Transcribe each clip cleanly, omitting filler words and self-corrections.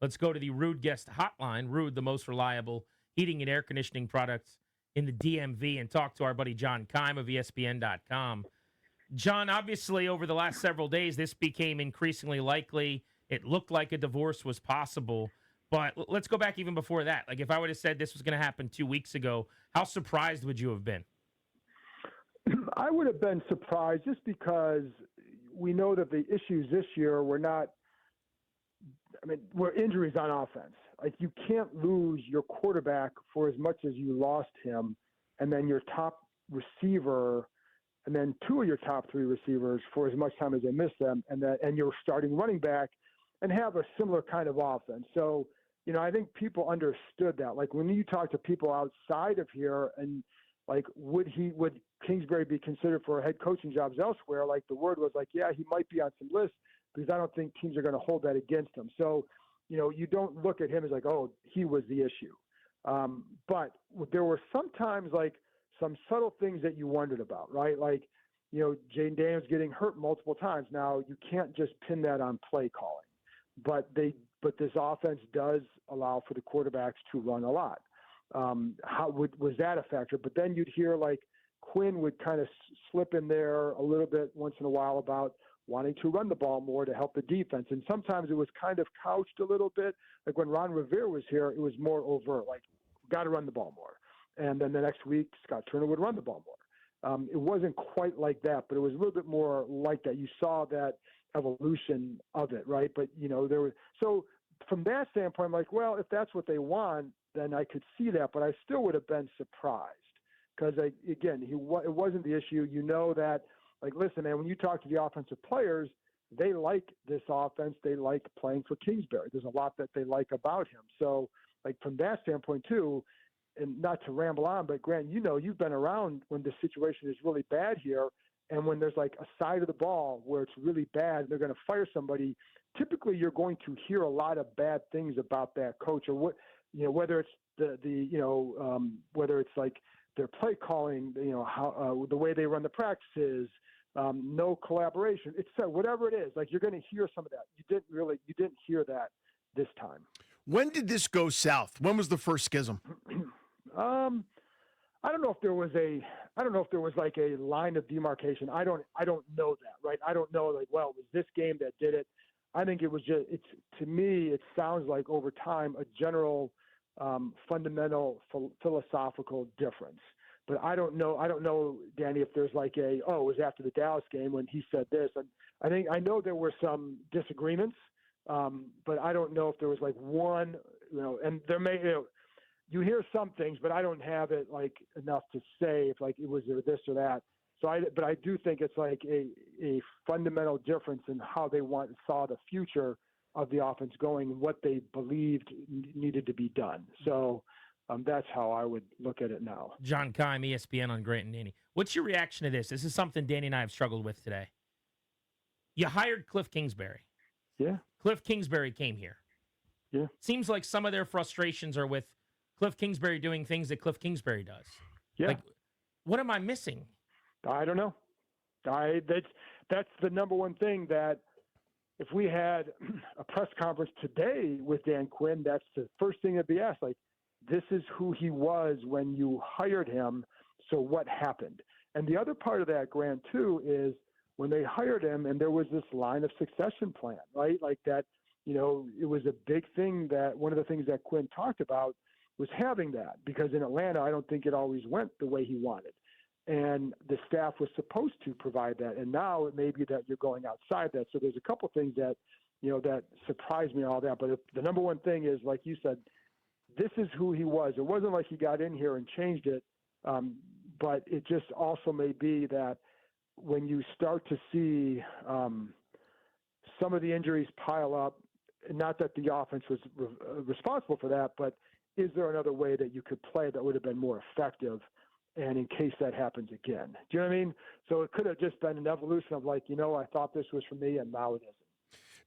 Let's go to the Rude Guest Hotline. Rude, the most reliable heating and air conditioning products in the DMV, and talk to our buddy John Keim of ESPN.com. John, obviously, over the last several days, this became increasingly likely. It looked like a divorce was possible. But let's go back even before that. Like, if I would have said this was going to happen 2 weeks ago, how surprised would you have been? I would have been surprised just because we know that the issues this year were injuries on offense. Like, you can't lose your quarterback for as much as you lost him, and then your top receiver, and then two of your top three receivers for as much time as they missed them, and your starting running back, and have a similar kind of offense. So, I think people understood that. Like, when you talk to people outside of here, and like, would Kingsbury be considered for head coaching jobs elsewhere? Like, the word was like, yeah, he might be on some lists, because I don't think teams are going to hold that against him. So, you don't look at him as like, oh, he was the issue. But there were sometimes like some subtle things that you wondered about, right? Like, Jaden Daniels getting hurt multiple times. Now, you can't just pin that on play calling, but this offense does allow for the quarterbacks to run a lot. Was that a factor? But then you'd hear like Quinn would kind of slip in there a little bit once in a while about wanting to run the ball more to help the defense. And sometimes it was kind of couched a little bit. Like when Ron Rivera was here, it was more overt, like, got to run the ball more. And then the next week, Scott Turner would run the ball more. It wasn't quite like that, but it was a little bit more like that. You saw that evolution of it, right? But, there was – so from that standpoint, I'm like, well, if that's what they want, then I could see that. But I still would have been surprised because, again, it wasn't the issue. You know that – like, listen, man, when you talk to the offensive players, they like this offense. They like playing for Kingsbury. There's a lot that they like about him. So, like, from that standpoint, too, and not to ramble on, but, Grant, you've been around when the situation is really bad here, and when there's, like, a side of the ball where it's really bad and they're going to fire somebody, typically you're going to hear a lot of bad things about that coach, or what, whether it's whether it's like their play calling, how the way they run the practices, no collaboration. It's whatever it is. Like, you're going to hear some of that. You didn't hear that this time. When did this go south? When was the first schism? I don't know if there was like a line of demarcation. I don't know that, right? I don't know, like, well, it was this game that did it. I think it was to me, it sounds like over time a general fundamental philosophical difference. But I don't know, Danny, if there's like it was after the Dallas game when he said this. And I know there were some disagreements, but I don't know if there was like one, and there may, you hear some things, but I don't have it like enough to say if like it was this or that. But I do think it's like a fundamental difference in how they saw the future of the offense going and what they believed needed to be done. So that's how I would look at it now. John Keim, ESPN on Grant and Danny. What's your reaction to this? This is something Danny and I have struggled with today. You hired Cliff Kingsbury. Yeah. Cliff Kingsbury came here. Yeah. Seems like some of their frustrations are with Cliff Kingsbury doing things that Cliff Kingsbury does. Yeah. Like, what am I missing? I don't know. That's the number one thing that if we had a press conference today with Dan Quinn, that's the first thing that'd be asked. Like, this is who he was when you hired him. So what happened? And the other part of that, Grant, too, is when they hired him and there was this line of succession plan, right? Like that, it was a big thing that one of the things that Quinn talked about was having that, because in Atlanta, I don't think it always went the way he wanted. And the staff was supposed to provide that. And now it may be that you're going outside that. So there's a couple things that, that surprised me, all that. But the number one thing is, like you said, this is who he was. It wasn't like he got in here and changed it. But it just also may be that when you start to see some of the injuries pile up, not that the offense was responsible for that, but is there another way that you could play that would have been more effective? And in case that happens again, do you know what I mean? So it could have just been an evolution of like, I thought this was for me and now it isn't.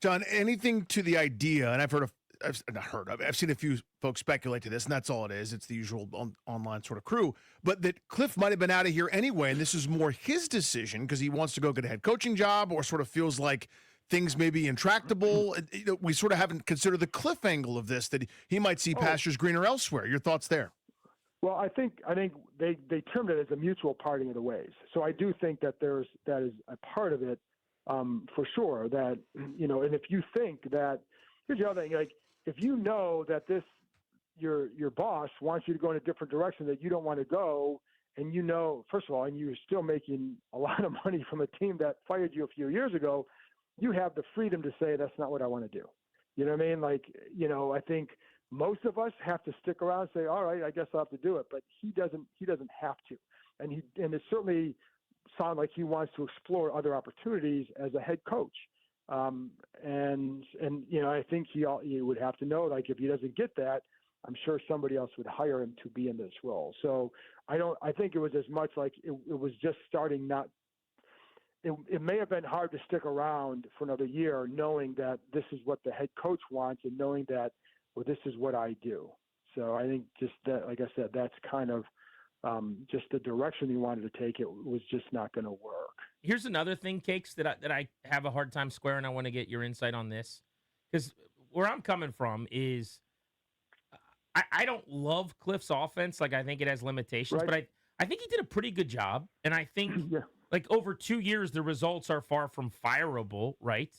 John, anything to the idea, and I've seen a few folks speculate to this, and that's all it is. It's the usual online sort of crew, but that Cliff might have been out of here anyway, and this is more his decision because he wants to go get a head coaching job or sort of feels like things may be intractable. We sort of haven't considered the Cliff angle of this, that he might see pastures greener elsewhere. Your thoughts there? Well, I think they termed it as a mutual parting of the ways. So I do think that that is a part of it, for sure. That, and if you think that, here's the other thing, like if you know that your boss wants you to go in a different direction that you don't want to go, and first of all, and you're still making a lot of money from a team that fired you a few years ago, you have the freedom to say that's not what I want to do. You know what I mean? Like, I think most of us have to stick around and say, all right, I guess I'll have to do it. But he doesn't have to. And it certainly sounds like he wants to explore other opportunities as a head coach. And I think he would have to know, like, if he doesn't get that, I'm sure somebody else would hire him to be in this role. So I think it was as much like it was just starting it may have been hard to stick around for another year knowing that this is what the head coach wants and knowing that, well, this is what I do. So I think just that, like I said, that's kind of just the direction he wanted to take. It was just not going to work. Here's another thing, Cakes, that I have a hard time squaring. I want to get your insight on this, because where I'm coming from is I don't love Cliff's offense. Like, I think it has limitations, right. But I think he did a pretty good job. And I think yeah. like over 2 years, the results are far from fireable, right?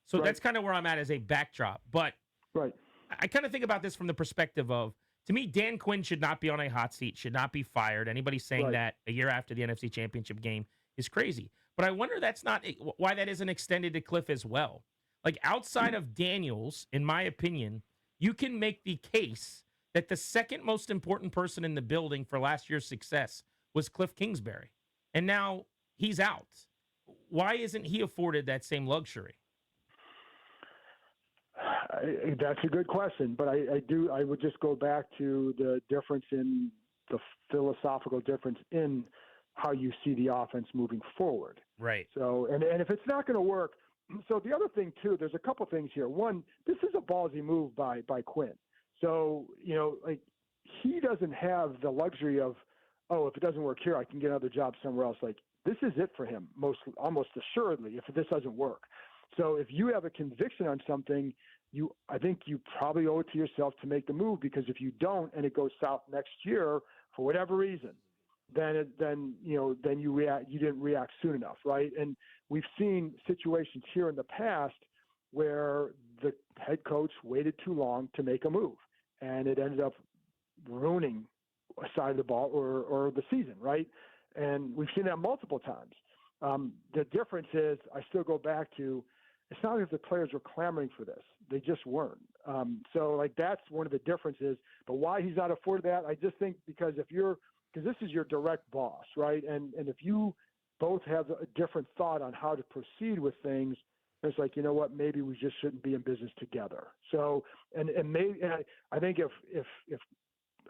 So right. that's kind of where I'm at as a backdrop. But right. I kind of think about this from the perspective of, to me, Dan Quinn should not be on a hot seat, should not be fired. Anybody saying right. that a year after the NFC Championship game is crazy. But I wonder why that isn't extended to Cliff as well. Like, outside of Daniels, in my opinion, you can make the case that the second most important person in the building for last year's success was Cliff Kingsbury. And now he's out. Why isn't he afforded that same luxury? That's a good question, but I would just go back to the difference in the philosophical difference in how you see the offense moving forward. Right. So, and if it's not going to work, so the other thing too, there's a couple things here. One, this is a ballsy move by Quinn. So, like, he doesn't have the luxury of, if it doesn't work here, I can get another job somewhere else. Like, this is it for him, almost assuredly, if this doesn't work. So if you have a conviction on something, I think you probably owe it to yourself to make the move, because if you don't and it goes south next year for whatever reason, then you didn't react soon enough, right? And we've seen situations here in the past where the head coach waited too long to make a move, and it ended up ruining a side of the ball or the season, right? And we've seen that multiple times. The difference is, I still go back to, it's not as if the players were clamoring for this. They just weren't. So, like, that's one of the differences. But why he's not afforded that, I just think because this is your direct boss, right? And if you both have a different thought on how to proceed with things, it's like, you know what, maybe we just shouldn't be in business together. So, and I think if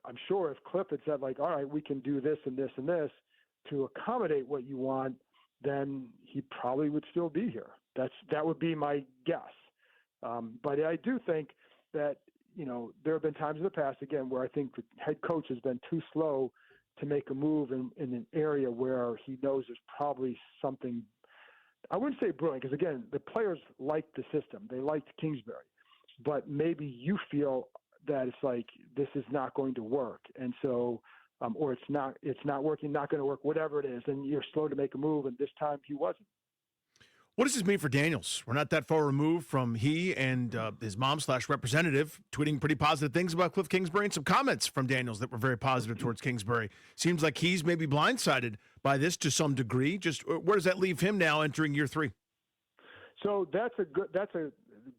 I'm sure if Cliff had said, like, all right, we can do this and this and this to accommodate what you want, then he probably would still be here. That would be my guess. But I do think that, there have been times in the past, again, where I think the head coach has been too slow to make a move in an area where he knows there's probably something, I wouldn't say brewing, because, again, the players liked the system. They liked Kingsbury. But maybe you feel that it's like, this is not going to work. And so, or it's not working, not going to work, whatever it is. And you're slow to make a move. And this time he wasn't. What does this mean for Daniels? We're not that far removed from he and his mom/representative tweeting pretty positive things about Cliff Kingsbury, and some comments from Daniels that were very positive towards Kingsbury. Seems like he's maybe blindsided by this to some degree. Just where does that leave him now entering year 3? So that's a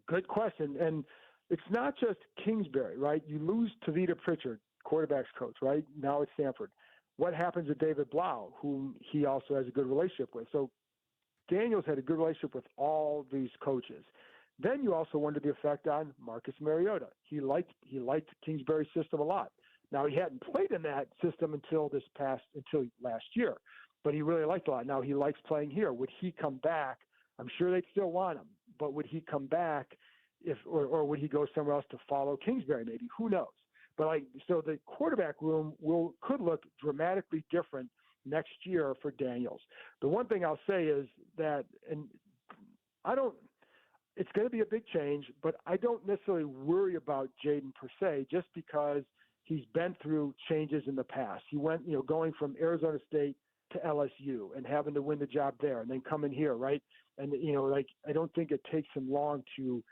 good question. And it's not just Kingsbury, right? You lose Tavita Pritchard, quarterback's coach, right? Now it's Stanford. What happens to David Blau, whom he also has a good relationship with? So Daniels had a good relationship with all these coaches. Then you also wonder the effect on Marcus Mariota. He liked Kingsbury's system a lot. Now, he hadn't played in that system until last year, but he really liked it a lot. Now he likes playing here. Would he come back? I'm sure they'd still want him, but would he come back or would he go somewhere else to follow Kingsbury? Maybe, who knows? But so the quarterback room could look dramatically different next year for Daniels. The one thing I'll say is that, and I it's going to be a big change, but I don't necessarily worry about Jaden per se, just because he's been through changes in the past. He went, going from Arizona State to LSU and having to win the job there and then coming here, right? And, I don't think it takes him long to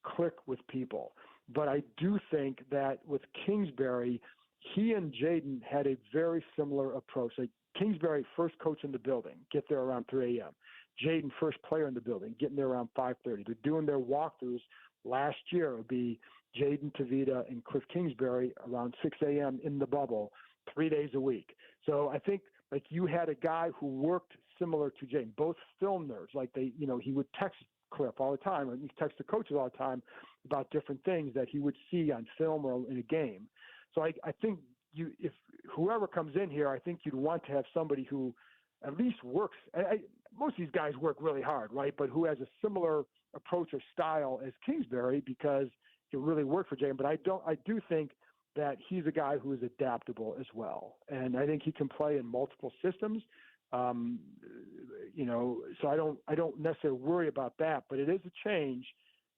click with people. But I do think that with Kingsbury, he and Jaden had a very similar approach. Like Kingsbury, first coach in the building, get there around 3 a.m. Jaden, first player in the building, getting there around 5:30. They're doing their walkthroughs. Last year, it would be Jaden Tavita and Cliff Kingsbury around 6 a.m. in the bubble, 3 days a week. So I think like you had a guy who worked similar to Jaden, both film nerds. Like he would text Cliff all the time, and he text the coaches all the time about different things that he would see on film or in a game. So I think if whoever comes in here, I think you'd want to have somebody who at least works. Most of these guys work really hard, right? But who has a similar approach or style as Kingsbury, because it really worked for Jaden. But I do think that he's a guy who is adaptable as well, and I think he can play in multiple systems. So I don't necessarily worry about that, but it is a change.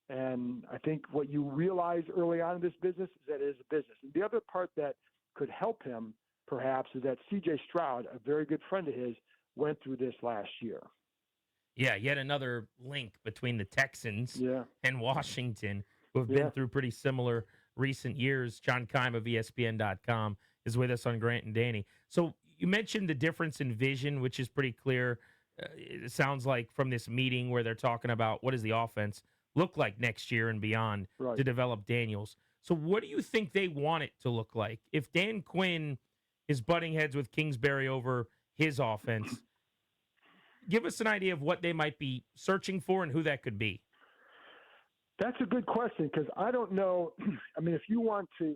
And I think what you realize early on in this business is that it is a business. And the other part that could help him perhaps is that C.J. Stroud, a very good friend of his, went through this last year. Yeah, yet another link between the Texans Yeah. and Washington, who have been through pretty similar recent years. John Keim of ESPN.com is with us on Grant and Danny. So you mentioned the difference in vision, which is pretty clear. It sounds like from this meeting where they're talking about what does the offense look like next year and beyond to develop Daniels. So what do you think they want it to look like? If Dan Quinn is butting heads with Kingsbury over his offense, give us an idea of what they might be searching for and who that could be. That's a good question, because I don't know. I mean, if you want to,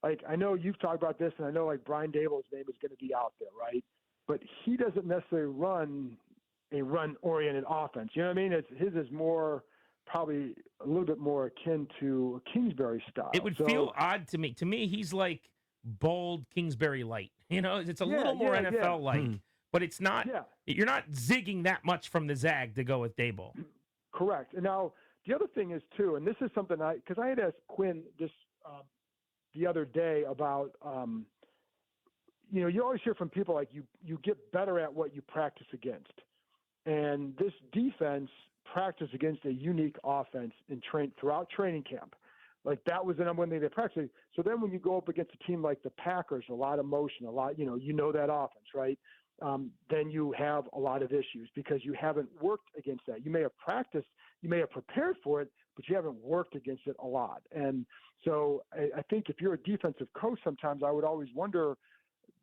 I know you've talked about this, and I know Brian Dable's name is going to be out there, right? But he doesn't necessarily run a run-oriented offense. You know what I mean? His is more probably a little bit more akin to Kingsbury style. It would feel odd to me. To me, he's like bold Kingsbury light. It's a little more NFL-like, but it's not. Yeah. You're not zigging that much from the zag to go with Dable. Correct. And now the other thing is too, and this is something because I had asked Quinn this the other day about. You always hear from people like you get better at what you practice against, and this defense practiced against a unique offense throughout training camp. Like that was the number one thing they practiced. So then when you go up against a team like the Packers, a lot of motion, that offense, right? Then you have a lot of issues because you haven't worked against that. You may have practiced, you may have prepared for it, but you haven't worked against it a lot. And so I think if you're a defensive coach, sometimes I would always wonder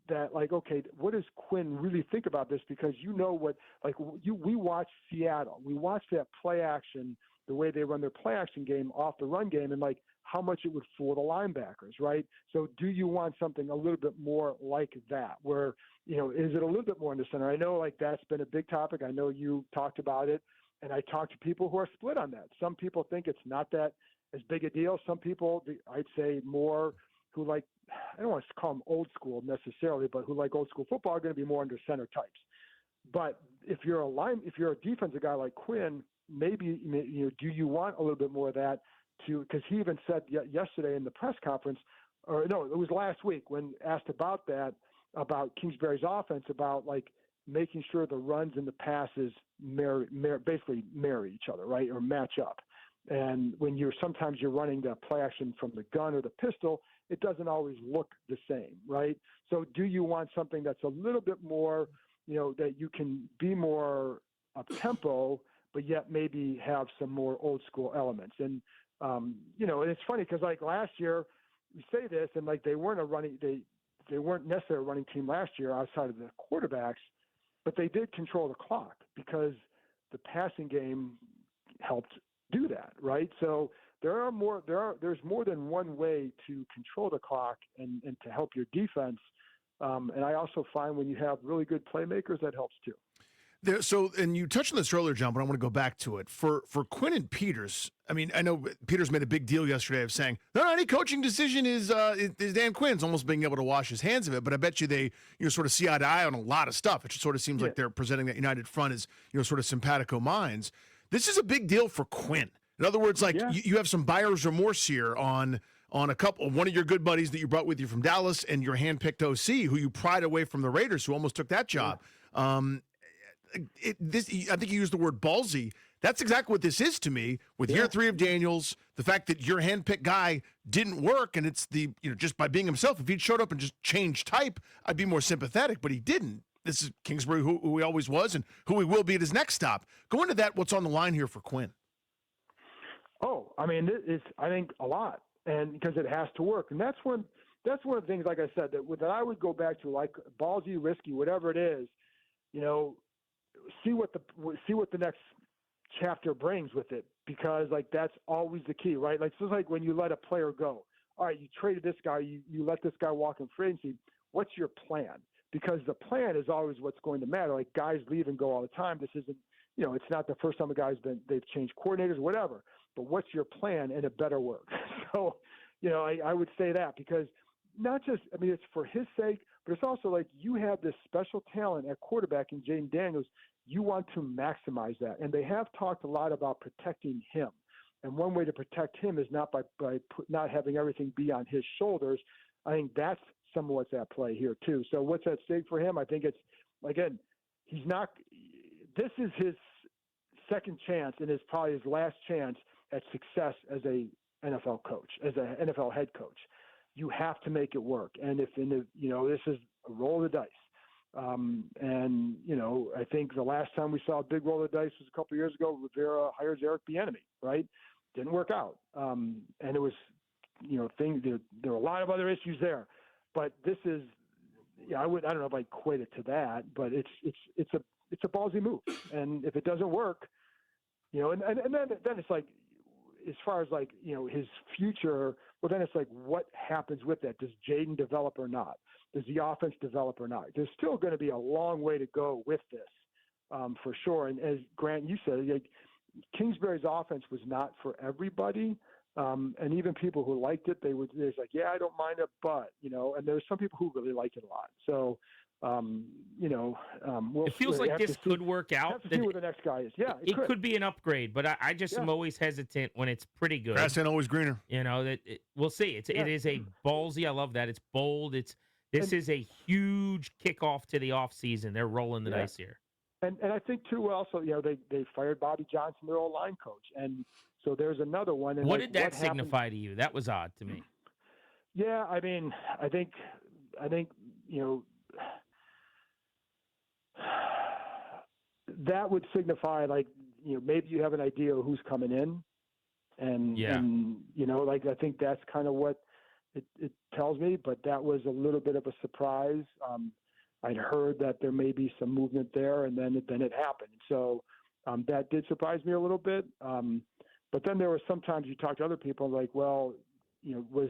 that, okay, what does Quinn really think about this? Because we watched Seattle. We watched that play action, the way they run their play action game off the run game, and how much it would fool the linebackers, right? So do you want something a little bit more like that, where, is it a little bit more in the center? I know that's been a big topic. I know you talked about it, and I talked to people who are split on that. Some people think it's not that as big a deal. Some people, I'd say more who I don't want to call them old school necessarily, but who like old school football are going to be more under center types. But if you're a defensive guy like Quinn, maybe, do you want a little bit more of that because he even said yesterday in the press conference, or no, it was last week when asked about that, about Kingsbury's offense, about making sure the runs and the passes basically marry each other, right? Or match up. And when sometimes you're running the play action from the gun or the pistol, it doesn't always look the same, right? So do you want something that's a little bit more, that you can be more up tempo, but yet maybe have some more old school elements? And, and it's funny because last year we say this and they weren't they weren't necessarily a running team last year outside of the quarterbacks, but they did control the clock because the passing game helped do that, right? So there's more than one way to control the clock and to help your defense. And I also find when you have really good playmakers, that helps too. And you touched on this earlier, John, but I want to go back to it. For Quinn and Peters, I mean, I know Peters made a big deal yesterday of saying, no, any coaching decision is Dan Quinn's, almost being able to wash his hands of it. But I bet you they sort of see eye to eye on a lot of stuff. It just sort of seems like they're presenting that united front as sort of simpatico minds. This is a big deal for Quinn. In other words, like you have some buyer's remorse here on one of your good buddies that you brought with you from Dallas and your handpicked OC, who you pried away from the Raiders, who almost took that job. I think you used the word ballsy. That's exactly what this is to me. With year 3 of Daniels, the fact that your handpicked guy didn't work, and it's just by being himself. If he'd showed up and just changed type, I'd be more sympathetic. But he didn't. This is Kingsbury, who he always was, and who he will be at his next stop. Go into that. What's on the line here for Quinn? Oh, I mean, it's I think a lot, and because it has to work, and that's one of the things, like I said, that I would go back to, like ballsy, risky, whatever it is. See what the next chapter brings with it, because like that's always the key, right? Like, it's just like when you let a player go. All right, you traded this guy, you let this guy walk in free agency. What's your plan? Because the plan is always what's going to matter. Like, guys leave and go all the time. This isn't, it's not the first time a guy's they've changed coordinators, whatever. But what's your plan, and it better work. So, I would say that, because not just, I mean, it's for his sake, but it's also like you have this special talent at quarterback in Jaden Daniels. You want to maximize that. And they have talked a lot about protecting him. And one way to protect him is not by not having everything be on his shoulders. I think that's some of what's at play here too. So what's at stake for him? I think it's, again, this is his second chance, and is probably his last chance at success as a NFL coach, as an NFL head coach. You have to make it work. And this is a roll of the dice. I think the last time we saw a big roll of the dice was a couple of years ago. Rivera hires Eric Bieniemy, right? Didn't work out. And it was, there were a lot of other issues there, but this is, I don't know if I equate it to that, but it's a ballsy move. And if it doesn't work, and then it's like, as far as like, his future, well, then it's like, what happens with that? Does Jaden develop or not? Does the offense develop or not? There's still going to be a long way to go with this, for sure. And as Grant, you said, like, Kingsbury's offense was not for everybody. And even people who liked it, they're like, yeah, I don't mind it, but, and there's some people who really liked it a lot. So, it feels like this could work out. Have to see where the next guy is. Yeah, it could be an upgrade, but I just am always hesitant when it's pretty good. Grass ain't always greener. We'll see. It is a ballsy. I love that. It's bold. This is a huge kickoff to the offseason. They're rolling the dice here. And I think too, also, they fired Bobby Johnson, their old line coach, and so there's another one. And what did that signify to you? That was odd to me. Yeah, I mean, I think that would signify, like, maybe you have an idea of who's coming in, and I think that's kind of what it tells me. But that was a little bit of a surprise. I'd heard that there may be some movement there, and then it happened. So that did surprise me a little bit. But then there were sometimes you talk to other people, like, well, was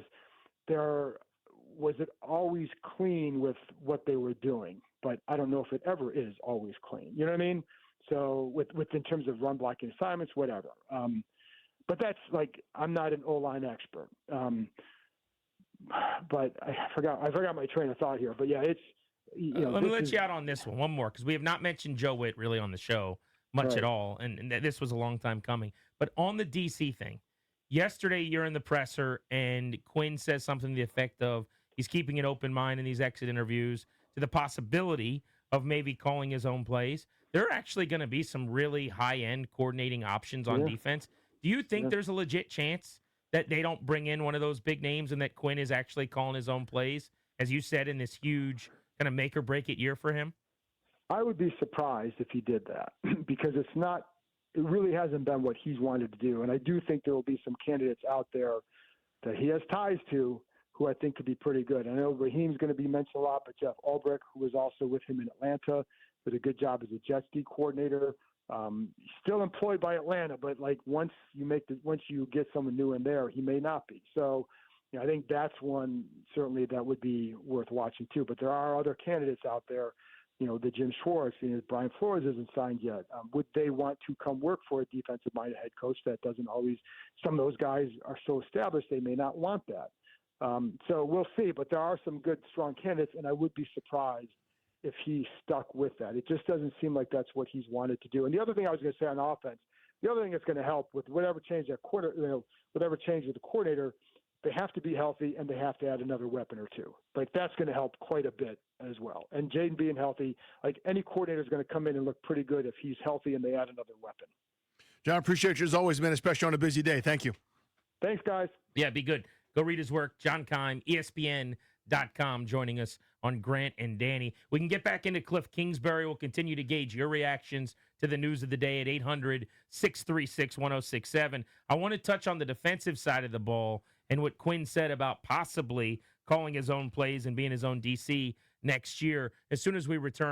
it always clean with what they were doing? But I don't know if it ever is always clean. You know what I mean? So with in terms of run blocking assignments, whatever. But that's like, I'm not an O-line expert. But I forgot my train of thought here. But yeah, it's, let me let you out on this one more, because we have not mentioned Joe Witt really on the show much at all, and this was a long time coming. But on the DC thing, yesterday you're in the presser, and Quinn says something to the effect of he's keeping an open mind in these exit interviews to the possibility of maybe calling his own plays. There are actually going to be some really high-end coordinating options on defense. Do you think there's a legit chance that they don't bring in one of those big names and that Quinn is actually calling his own plays, as you said, in this huge kind of make or break it year for him? I would be surprised if he did that, because it really hasn't been what he's wanted to do. And I do think there will be some candidates out there that he has ties to who I think could be pretty good. I know Raheem's going to be mentioned a lot, but Jeff Ulbrich, who was also with him in Atlanta, did a good job as a jet ski coordinator. Still employed by Atlanta, but like once you get someone new in there, he may not be. So, I think that's one certainly that would be worth watching too. But there are other candidates out there. The Jim Schwartz, Brian Flores isn't signed yet. Would they want to come work for a defensive-minded head coach? That doesn't always. Some of those guys are so established they may not want that. So we'll see. But there are some good, strong candidates, and I would be surprised if he stuck with that. It just doesn't seem like that's what he's wanted to do. And the other thing I was going to say on offense, The other thing that's going to help with whatever change whatever change with the coordinator, they have to be healthy and they have to add another weapon or two. Like that's going to help quite a bit as well. And Jaden being healthy, like any coordinator is going to come in and look pretty good if he's healthy and they add another weapon. John, appreciate you as always, man, especially on a busy day. Thank you. Thanks, guys. Yeah, be good. Go read his work. John Keim, ESPN.com, joining us on Grant and Danny. We can get back into Cliff Kingsbury. We'll continue to gauge your reactions to the news of the day at 800-636-1067. I want to touch on the defensive side of the ball and what Quinn said about possibly calling his own plays and being his own DC next year as soon as we return.